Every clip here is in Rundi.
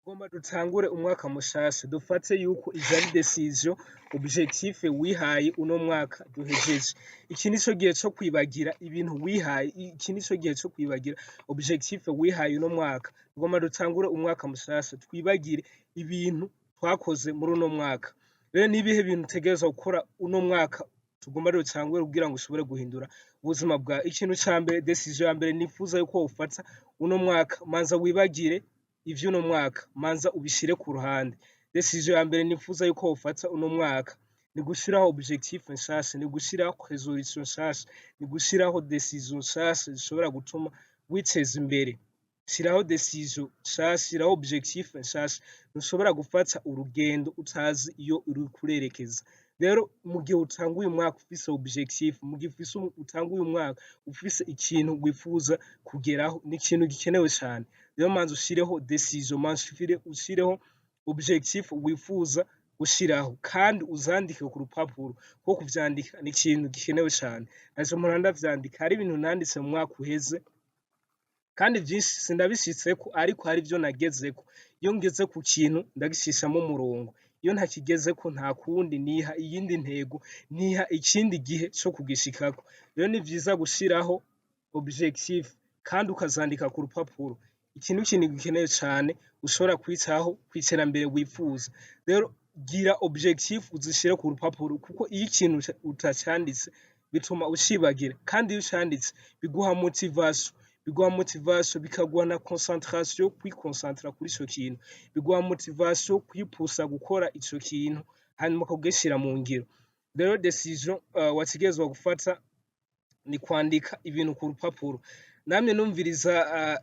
Tugomba dutangure umwaka mushasha dufate yuko izo ari decision objectif wihaye uno mwaka duhejeje. Iki nico gihe co kwibagira ibintu wihaye, iki nico gihe co kwibagira objectif wihaye uno mwaka. Tugomba dutangure umwaka mushasha twibagire ibintu twakoze muri uno mwaka. Rero nibihe bintu utegerezwa gukora uno mwaka tugomba dutangure kugira ngo ushobore guhindura ubuzima bwawe. Ikintu ca mbere, decision ya mbere nifuza yuko wofata uno mwaka, manza wibagire ivy'uno mwaka, manza ubishire ku ruhande. Decision ya mbere nifuza yuko wofata uno mwaka ni gushiraho objectif nshasha, ni gushiraho resolution nshasha, ni gushiraho decision nshasha zishobora gutuma witeza imbere. Shiraho decision nshasha, shiraho objectif nshasha. Ntushobora gufata urugendo utazi iyo uriko urerekeza. Rero mu gihe utanguye umwaka ufise objectif, mu gihe utanguye umwaka ufise ikintu wifuza kugeraho, ni ikintu gikenewe cane. Rero manza ushireho decision, manza ushireho objectif wifuza gushiraho kandi uzandike ku rupapuro kuko kuvyandika ni ikintu gikenewe cane. Naje mpora ndavyandika, hari ibintu nanditse mu mwaka uheze kandi vyinshi sindabishitseko ariko hari ivyo nagezeko. Iyo ngeze ku kintu ndagishiramwo umurongo, iyo ntakigezeko nta kundi niha iyindi ntego, niha ikindi gihe co kugishikako. Rero ni vyiza gushiraho objectif kandi ukazandika ku rupapuro. Iki ni ikintu gikenewe cane ushobora kwitaho kw'iterambere wifuza. Rero gira objectif uzishire ku rupapuro kuko iyo ikintu utacanditse bituma ucibagira kandi iyo ucanditse biguha motivation, bikaguha na concentration, kwiconcentra kuri ico kintu. Biguha motivation kwipusa gukora ico kintu hanyuma ukagishira mu ngiro. Rero decision wategerezwa gufata ni kwandika ibintu ku rupapuro. Namye numviriza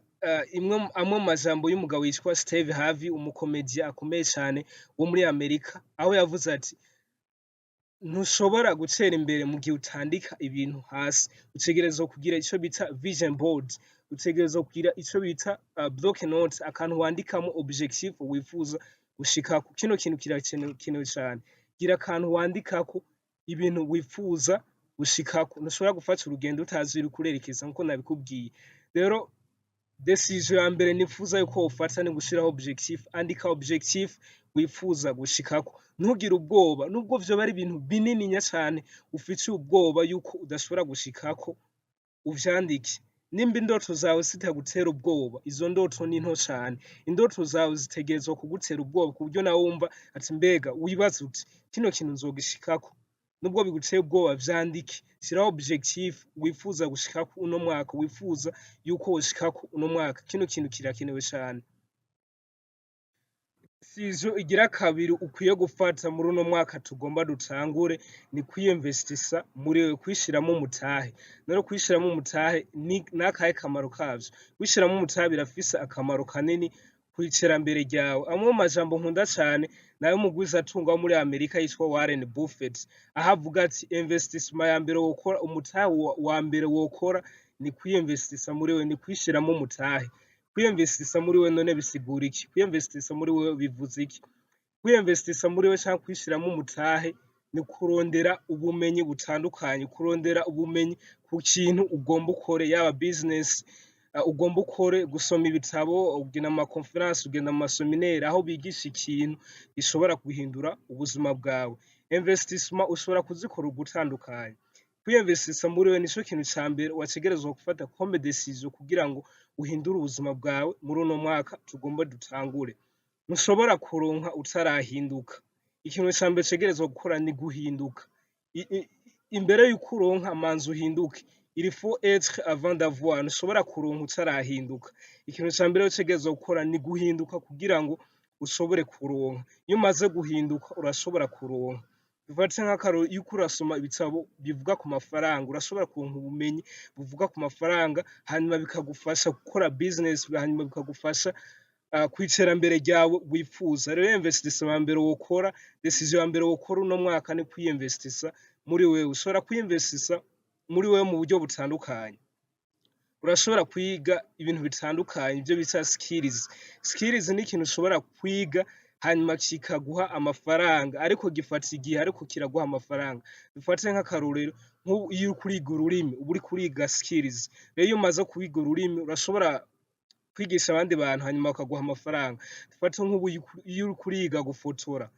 amwe mu majambo y'umugabo yitwa Steve Harvey, umukomediya akomeye cane wo muri Amerika, aho yavuze ati ntushobora gutera imbere mu gihe utandika ibintu hasi. Utegerezwa kugira ico bita vision board, utegerezwa kugira ico bita block note, akantu wandikamwo objectif wifuza gushikako. Kino kintu kirakenewe cane. Gira akantu wandikako ibintu wifuza gushikako. Ntushobora gufata urugendo utazi iyo uriko urerekeza nkuko nabikubwiye. Rero decision ya mbere nifuza yuko wofata ni gushiraho objectif. Andika objectif wifuza gushikako. Ntugire ubwoba nubwo vyoba ari ibintu binininya cane ufitiye ubwoba yuko udashobora gushikako, uvyandike. Nimba indoto zawe zitagutera ubwoba, izo ndoto ni nto cane. Indoto zawe zitegerezwa kugutera ubwoba ku buryo nawe wumva ati mbega wibaza uti kino kintu nzogishikako. Nubwo biguteye ubwoba vyandike. Shiraho objectif wifuza gushikako uno mwaka, wifuza yuko woshikako uno mwaka. Kino kintu kirakenewe cane. Decision igira kabiri ukwiye gufata muri uno mwaka tugomba dutangure ni kwiyemvestisa muri wewe, kwishiramwo umutahe. Rero kwishiramwo umutahe ni akahe kamaro kavyo? Kwishiramwo umutahe birafise akamaro kanini kw'iterambere ryawe. Amwe mu majambo nkunda cane n'ay'umugwizatunga wo muri Amerika yitwa Warren Buffett, aho avuga ati investissement ya mbere wokora, umutahe wa mbere wokora ni kwiyemvestisa muri wewe, ni kwishiramwo umutahe. Kwiyemvestisa muri wewe none bisigura iki? Kwiyemvestisa muri wewe bivuze iki? Kwiyemvestisa muri wewe canke kwishiramwo umutahe ni kurondera ubumenyi butandukanye, kurondera ubumenyi ku kintu ugomba ukore, yaba business ugomba ukore, gusoma ibitabo, ugenda mu maconference, ugenda mu maseminaire aho bigisha ikintu gishobora guhindura ubuzima bwawe. Investissement ushobora kuzikora ugutandukanye. Kwiyemvestisa muri wewe nico kintu ca mbere wategerezwa gufata comme decision kugira ngo uhindure ubuzima bwawe muri uno mwaka tugomba dutangure. Ntushobora kuronka utarahinduka. Ikintu ca mbere utegerezwa gukora ni guhinduka. Imbere yuko uronka manza uhinduke. Il faut être avant d'avoir. Ntushobora kuronka utarahinduka. Ikintu ca mbere utegerezwa gukora ni guhinduka kugira ngo ushobore kuronka. Iyo umaze guhinduka urashobora kuronka. Dufate nk'akarorero iyo uriko urasoma ibitabo bivuga ku mafaranga, urashobora kuronka ubumenyi buvuga ku mafaranga, hanyuma bikagufasha gukora business, hanyuma bikagufasha kw'iterambere ryawe wifuza. Rero investissement ya mbere wokora, decision ya mbere wokora uno mwaka ni kwiyemvestisa muri wewe. Ushobora kwiyemvestisa muri wewe mu buryo butandukanye. Urashobora kwiga ibintu bitandukanye, ivyo bita skills. Skills ni ikintu ushobora kwiga hanyuma kikaguha amafaranga, ariko gifata igihe, ariko kiraguha amafaranga. Dufate nk'akarorero iyo uriko uriga ururimi, uba uriko uriga skills. Rero iyo umaze kwiga ururimi urashobora kwigisha abandi bantu hanyuma bakaguha amafaranga. Dufate nk'ubu iyo uriko uriga gufotora,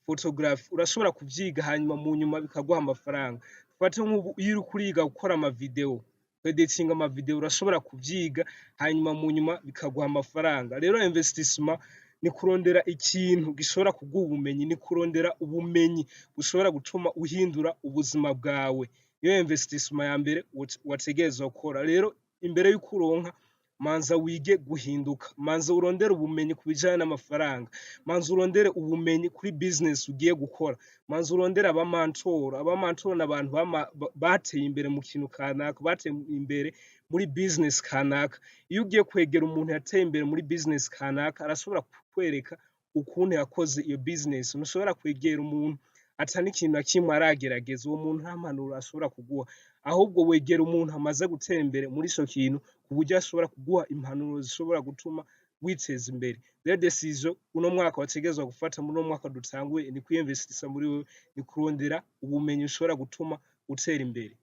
photography urashobora kuvyiga hanyuma mu nyuma bikaguha amafaranga. Dufate nk'ubu iyo uriko uriga gukora amavideo, kweditinga amavideo urashobora kuvyiga hanyuma mu nyuma bikaguha amafaranga. Rero investissement ni kurondera ikintu gishobora kuguha ubumenyi, ni kurondera ubumenyi bushobora gutuma uhindura ubuzima bwawe. Niyo investissement ya mbere wategerezwa gukora. Rero imbere y'uko uronka, manza wige guhinduka, manza urondere ubumenyi ku bijanye n'amafaranga, manza urondere ubumenyi kuri business ugiye gukora, manza urondere abamantora. Abamantora ni abantu bateye imbere mu kintu kanaka, bateye imbere muri business kanaka. Iyo ugiye kwegera umuntu yateye imbere muri business kanaka, arashobora kukwereka ukuntu yakoze iyo business. Ntushobora kwegera umuntu ata n'ikintu na kimwe aragerageza, uwo muntu nta mpanuro ashobora kuguha, ahubwo wegera umuntu amaze gutera imbere muri ico kintu ku buryo ashobora kuguha impanuro zishobora gutuma witeza imbere. Rero decision uno mwaka wategerezwa gufata, muri uno mwaka dutanguye, ni kwiyinvestisa muri wewe, ni kurondera ubumenyi bushobora gutuma utera imbere.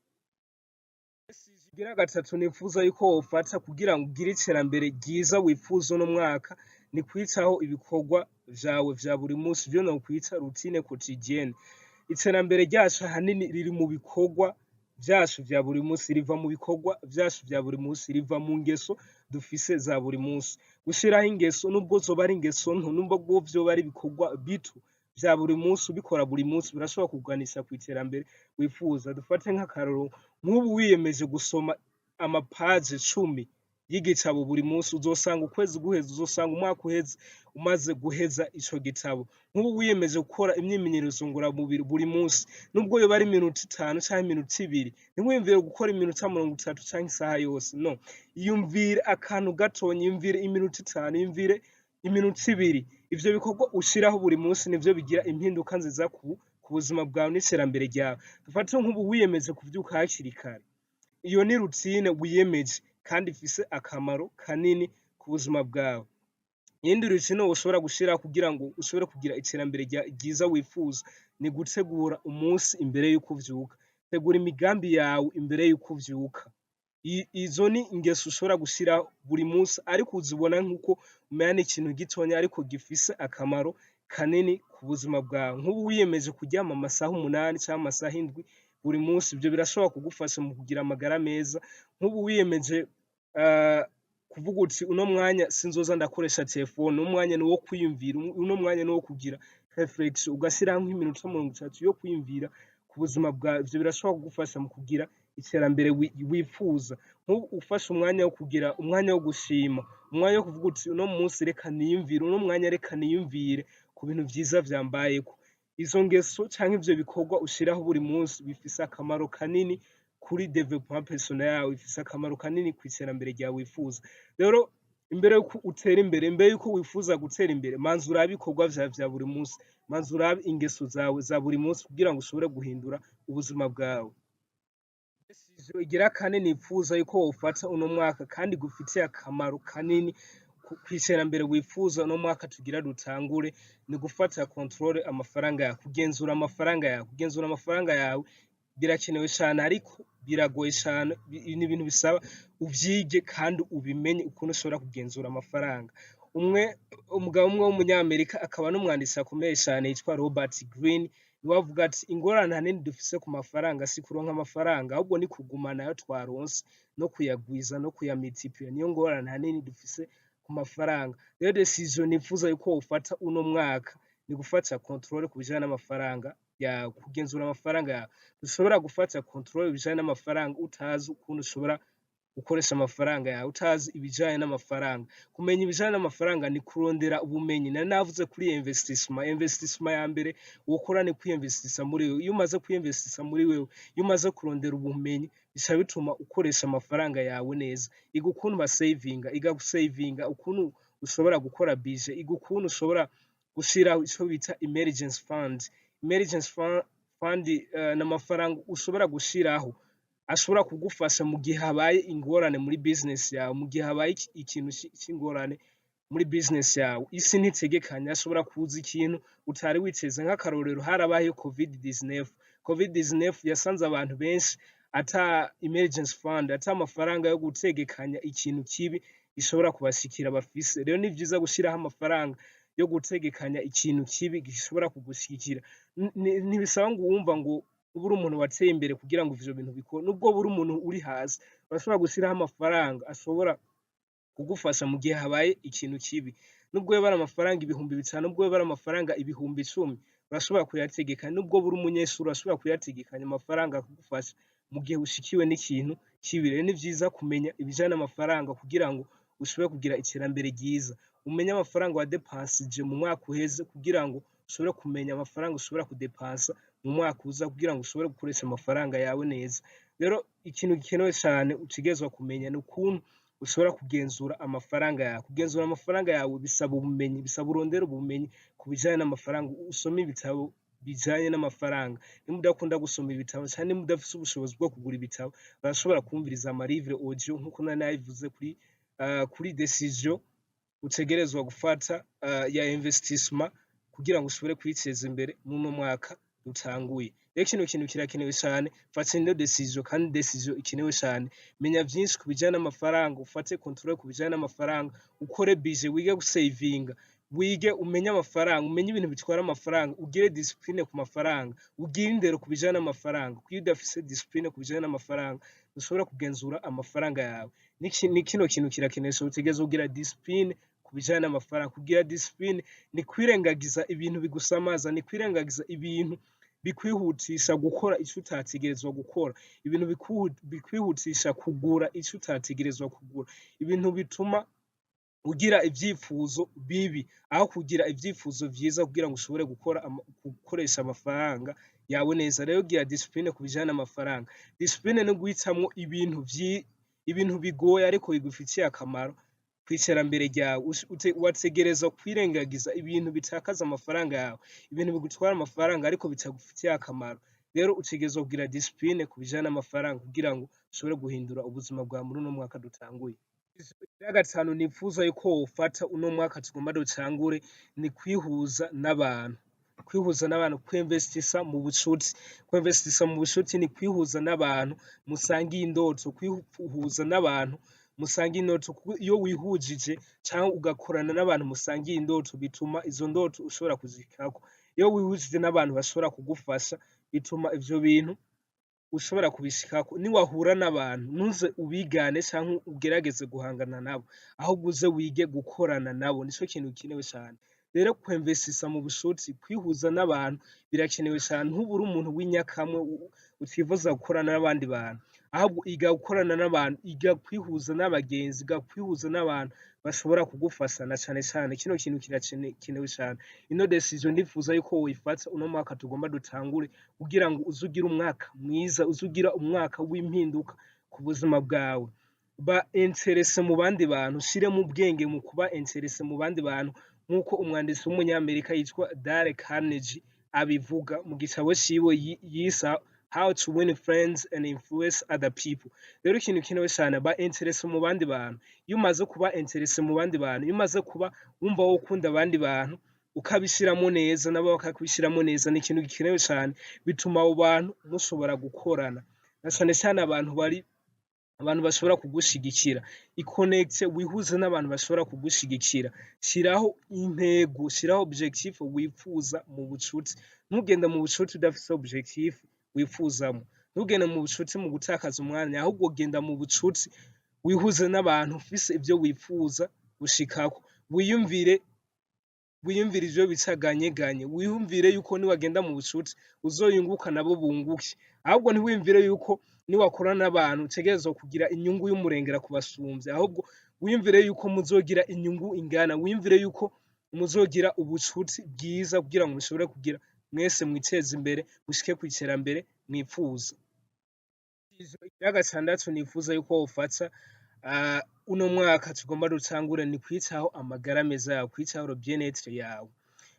Decision igira gatatu nifuza yuko wofata kugira ngo ugire iterambere ryiza wifuza uno mwaka, ni kwitaho ibikorwa vyawe vya buri munsi, ivyo nokwita routine quotidienne. Iterambere ryacu ahanini riri mu bikorwa vyacu vya buri munsi, riva mu bikorwa vyacu vya buri munsi, riva mu ngeso dufise za buri munsi. Gushiraho ingeso, nubwo zoba ari ingeso nto, nubwo vyoba ari ibikorwa bito vya buri munsi, ubikora buri munsi, birashobora kukuganisha kw'iterambere wifuza. Dufate nk'akarorero, nk'ubu wiyemeje gusoma amapaje 10 y'igitabo buri munsi, uzosanga ukwezi guheze, uzosanga umwaka uheze umaze guheza ico gitabo. Nk'ubu wiyemeje gukora imyimenyerezo ngororamubiri buri munsi, nubwo yoba ari iminota 5 canke iminota 2, ntiwiyumvire gukora iminota 30 canke isaha yose, no. Iyumvire akantu gatonya, iyumvire iminota 5, iyumvire iminota 2. Ivyo bikorwa ushiraho buri munsi nivyo bigira impinduka nziza ku buzima bwawe n'iterambere ryawe. Dufate nk'ubu wiyemeje kuvyuka hakiri kare, iyo ni routine wiyemeje kandi ifise akamaro kanini ku buzima bwawe. Iyindi routine woshobora gushiraho kugira ngo ushobore kugira iterambere ryiza wifuza, ni gutegura umunsi imbere y'uko uvyuka. Tegura imigambi yawe imbere y'uko uvyuka. Izo ni ingeso ushobora gushiraho buri munsi, ariko uzibona nk'uko umenga ni ikintu gitonya ariko gifise akamaro kanini ku buzima bwawe. Nk'ubu wiyemeje kuryama amasaha 8 canke amasaha 7 buri munsi, ivyo birashobora kugufasha mu kugira amagara meza. Nk'ubu wiyemeje kuvuga uti uno mwanya sinzoza ndakoresha telefone, uno mwanya ni uwo kwiyumvira, uno mwanya ni uwo kugira reflection, ugashiraho nk'iminota 30 yo kwiyumvira ku buzima bwawe. Ivyo birashobora kugufasha mu kugira iterambere wifuza. Nk'ubu ufashe umwanya wo kugira umwanya wo gushima, umwanya wo kuvuga uti uno munsi reka niyumvire, uno mwanya reka niyumvire ku bintu vyiza vyambayeko. Izo ngeso canke ivyo bikorwa ushiraho buri munsi bifise akamaro kanini kuri development personnel yawe, bifise akamaro kanini kw'iterambere ryawe wifuza. Rero imbere yuko utera imbere, imbere yuko wifuza gutera imbere, manza urabe ibikorwa vyawe vya buri munsi, manza urabe ingeso zawe za buri munsi kugira ngo ushobore guhindura ubuzima bwawe. Decision igira kane nifuza yuko wofata uno mwaka kandi gufitiye akamaro kanini kw'iterambere wifuza uno mwaka tugira dutangure, ni gufata controle amafaranga yawe, kugenzura amafaranga yawe. Kugenzura amafaranga yawe birakenewe cane, ariko biragoye cane, ni ibintu bisaba uvyige kandi ubimenye ukuntu ushobora kugenzura amafaranga. Umugabo umwe w'umunyamerika akaba n'umwanditsi akomeye cane yitwa Robert Greene, niwe avuga ati ingorane ahanini dufise ku mafaranga si kuronka amafaranga, ahubwo ni kugumana ayo twaronse no kuyagwiza no kuyamultiplier, niyo ngorane ahanini dufise ku mafaranga. Rero decision nifuza yuko wofata uno mwaka, ni gufata controle ku bijanye n'amafaranga yawe, kugenzura amafaranga yawe. Ntushobora gufata controle ibijanye n'amafaranga utazi ukuntu ushobora gukoresha amafaranga yawe, utazi ibijanye n'amafaranga. Kumenya ibijanye n'amafaranga ni kurondera ubumenyi. Nari navuze kuri investissement. Investissement ya mbere wokora ni kwiyinvestisa muri wewe. Iyo umaze kwiyinvestisa muri wewe, iyo umaze kurondera ubumenyi, bica bituma ukoresha amafaranga yawe neza. Iga ukuntu basavinga, iga gusavinga, ukuntu ushobora gukora budget, iga ukuntu ushobora gushiraho ico bita emergency fund. Emergency fund ni amafaranga ushobora gushiraho ashobora kugufasha mu gihe habaye ingorane muri business yawe, mu gihe habaye ikintu c'ingorane muri business yawe. Isi ntitegekanya, hashobora kuza ikintu utari witeze. Nk'akarorero, harabayeho COVID-19. COVID-19 yasanze abantu benshi ata emergency fund, ata amafaranga yo gutegekanya ikintu kibi gishobora kubashikira bafise. Rero ni vyiza gushiraho amafaranga yo gutegekanya ikintu kibi gishobora kugushikira. Ntibisaba ngo wumva ngo ube uri umuntu wateye imbere kugira ngo ivyo bintu bikore, nubwo woba uri umuntu uri hasi, urashobora gushiraho amafaranga ashobora kugufasha mu gihe habaye ikintu kibi. Nubwo yoba ari amafaranga ibihumbi bitanu, nubwo yoba ari amafaranga ibihumbi icumi, urashobora kuyategekanya. Nubwo woba uri umunyeshuri urashobora kuyategekanya amafaranga akagufasha mu gihe ushikiwe n'ikintu kibi. Rero ni vyiza kumenya ibijanye n'amafaranga kugira ngo ushobore kugira iterambere ryiza. Umenye amafaranga wadepansije mu mwaka uheze kugira ngo ushobore kumenya amafaranga ushobora kudepansa mu mwaka uza kugira ngo ushobore gukoresha amafaranga yawe neza. Rero ikintu gikenewe cane utegerezwa kumenya ni ukuntu ushobora kugenzura amafaranga yawe. Kugenzura amafaranga yawe bisaba ubumenyi, bisaba urondere ubumenyi ku bijanye n'amafaranga, usome ibitabo bijanye n'amafaranga. Nimba udakunda gusoma ibitabo canke nimba udafise ubushobozi bwo kugura ibitabo, urashobora kwumviriza ama livre audio nkuko nari nabivuze kuri decision utegerezwa gufata ya investissement kugira ngo ushobore kwiteza imbere muno mwaka dutanguye. Rero kino kintu kirakenewe cane, fata ino decision kandi decision ikenewe cane. Menya vyinshi ku bijanye n'amafaranga, ufate controle ku bijanye n'amafaranga, ukore budget, wige gusavinga, wige umenye amafaranga, umenye ibintu bitwara amafaranga, ugire discipline ku mafaranga, ugire indero ku bijanye n'amafaranga. Kuko iyo udafise discipline ku bijanye n'amafaranga, ntushobora kugenzura amafaranga yawe. Ni kino kintu kirakenewe, so utegerezwa kugira discipline ku bijanye n'amafaranga. Kugira discipline ni kwirengagiza ibintu bigusamaza, ni kwirengagiza ibintu bikwihutisha gukora ico utategerezwa gukora, ibintu bikwihutisha kugura ico utategerezwa kugura, ibintu bituma ugira ivyifuzo bibi aho kugira ivyifuzo vyiza kugira ngo ushobore gukoresha amafaranga yawe neza. Rero gira discipline ku bijanye n'amafaranga. Discipline no guhitamwo ibintu bigoye ariko bigufitiye akamaro kw'iterambere ryawe. Wategerezwa kwirengagiza ibintu bitakaza amafaranga yawe, ibintu bigutwara amafaranga ariko bitagufitiye akamaro. Rero utegerezwa kugira discipline ku bijanye n'amafaranga kugira ngo ushobore guhindura ubuzima bwawe muri uno mwaka dutanguye. Ica gatanu nipfuza yuko wofata uno mwaka tugomba dutangure ni kwihuza n'abantu. Kwihuza n'abantu, kwinvestisa mu bucuti. Kwinvestisa mu bucuti ni kwihuza n'abantu musangiye indoto, kwihuza n'abantu musangiye indoto. Iyo wihujije canke ugakorana n'abantu musangiye indoto bituma izo ndoto ushobora kuzishikako. Iyo wihujije n'abantu bashobora kugufasha bituma ivyo bintu ushobora kubishikako. Niwahura n'abantu ntuze ubigane canke ugerageze guhangana nabo, ahubwo uze wige gukorana nabo, nico kintu gikenewe cane. Rero kwinvestisa mu bucuti, kwihuza n'abantu birakenewe cane. Ntube uri umuntu w'inyakamwe utifuza gukorana n'abandi bantu, ahubwo iga gukorana n'abantu, iga kwihuza n'abagenzi, iga kwihuza n'abantu bashobora kugufasha na cane cane. Kino kintu kirakenewe cane. Ino decision ndifuza yuko woyifata uno mwaka tugomba dutangure kugira ngo uze ugire umwaka mwiza, uze ugira umwaka w'impinduka ku buzima bwawe. Ba interese mu bandi bantu, ushiremwo ubwenge mu kuba interese mu bandi bantu nkuko umwanditsi w'umunyamerika yitwa Dale Carnegie abivuga mu gitabo ciwe yise How to Win Friends and Influence Other People. Rero ikintu gikenewe cane, ba interese mu bandi bantu. Iyo umaze kuba interese mu bandi bantu, iyo umaze kuba wumva wokunda abandi bantu ukabishiramo neza nabo bakakubishiramo neza, ni ikintu gikenewe cane. Bituma abo bantu mushobora gukorana, na cane cane abantu bashobora kugushigikira. Ikonegite, wihuze n'abantu bashobora kugushigikira. Shiraho intego, shiraho objectif wifuza mu bucuti. Ntugende mu bucuti udafise objectif wifuzamwo. Ntugende mu bucuti mu gutakaza umwanya, ahubwo genda mu bucuti wihuze n'abantu ufise ivyo wifuza gushikako. Wiyumvire ivyo bita ganye-ganye. Wiyumvire yuko niwagenda mu bucuti uzoyunguka nabo bunguke. Ahubwo ntiwiyumvire yuko niwakorana n'abantu utegerezwa kugira inyungu y'umurengera kubasumvya, ahubwo wiyumvire yuko muzogira inyungu ingana. Wiyumvire yuko muzogira ubucuti bwiza kugira ngo mushobore kugira mwese mwiteze imbere, mushike kw'iterambere mwipfuza. Ica gatandatu nifuza yuko wofata uno mwaka tugomba dutangure ni kwitaho amagara meza yawe, kwitaho le bien-être yawe.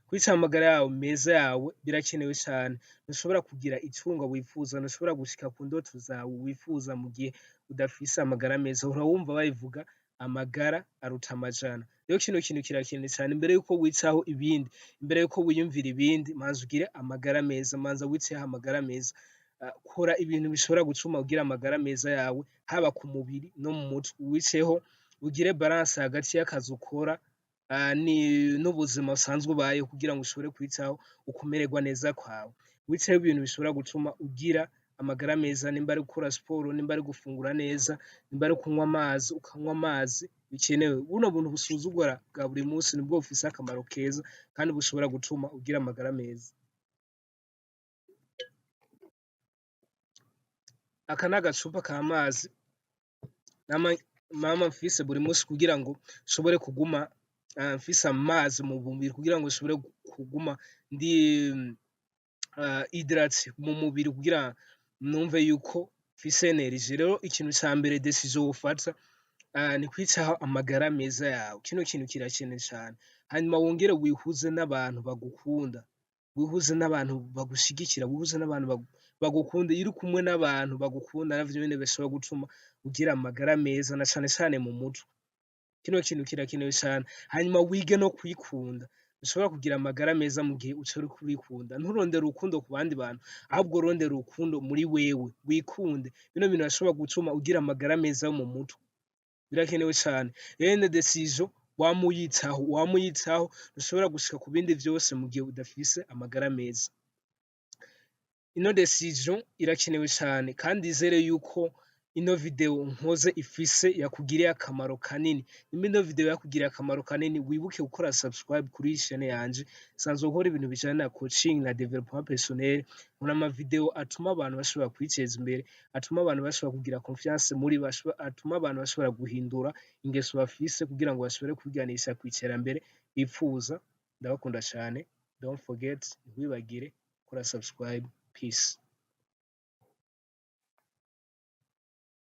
Kwitaho amagara yawe meza yawe birakenewe cane. Ntushobora kugira itunga wifuza, ntushobora gushika ku ndoto zawe wifuza mu gihe udafise amagara meza. Uhora wumva babivuga amagara aruta amajana. Rero kino kintu kirakenewe cane. Imbere yuko witaho ibindi, imbere yuko wiyumvira ibindi, manza ugire amagara meza, manza witeho amagara meza. Kora ibintu bishobora gutuma ugira amagara meza yawe, haba ku mubiri no mu mutwe. Witeho ugire balance hagati y'akazi ukora n'ubuzima busanzwe ubayeho kugira ngo ushobore kwitaho ukumererwa neza kwawe. Witaho ibintu bishobora gutuma ugira amagara meza, nimba ari gukora siporo, nimba ari gufungura neza, nimba ari kunywa amazi, ukanywa amazi bikenewe. Buno buntu busuzugura bwa buri munsi nibwo bufise akamaro keza kandi bushobora gutuma ugira amagara meza. Aka ni agacupa k'amazi mama mfise buri munsi kugira ngo nshobore kuguma mfise amazi mu mubiri kugira ngo nshobore kuguma ndi hydrate mu mubiri kugira numve yuko mfise energie. Rero ikintu ca mbere decision wofata ni kwitaho amagara meza yawe. Kino kintu kirakenewe cane. Hanyuma wongere wihuze n'abantu bagukunda, wihuze n'abantu bagushigikira, wihuze n'abantu bagukunda. Iyo uri kumwe n'abantu bagukunda navyo nyene bishobora gutuma ugira amagara meza na cane cane mu mutwe. Kino kintu kirakenewe cane. Hanyuma wige no kwikunda. Ntushobora kugira amagara meza mu gihe utariko urikunda. Nturondere urukundo ku bandi bantu, ahubwo urondere urukundo muri wewe, wikunde. Bino bintu birashobora gutuma ugira amagara meza yo mu mutwe. Birakenewe cane. Rero decision wama uyitaho, ntushobora gushika ku bindi vyose mu gihe udafise amagara meza. Ino decision irakenewe cane kandi izere yuko ino video nkoze yakugiriye akamaro kanini. Nimba ino video yakugiriye akamaro kanini, wibuke gukora subscribe kuri chaine yanje. Nsanzwe nkora ibintu bijanye na coaching na development personnel. Nkora ama video atuma abantu bashobora kwiteza imbere, atuma abantu bashobora kugira confiance atuma abantu bashobora guhindura ingeso bafise kugira ngo bashobore kwiganisha kw'iterambere bipfuza. Ndabakunda cane. Don't forget, ntiwibagire gukora subscribe. Peace.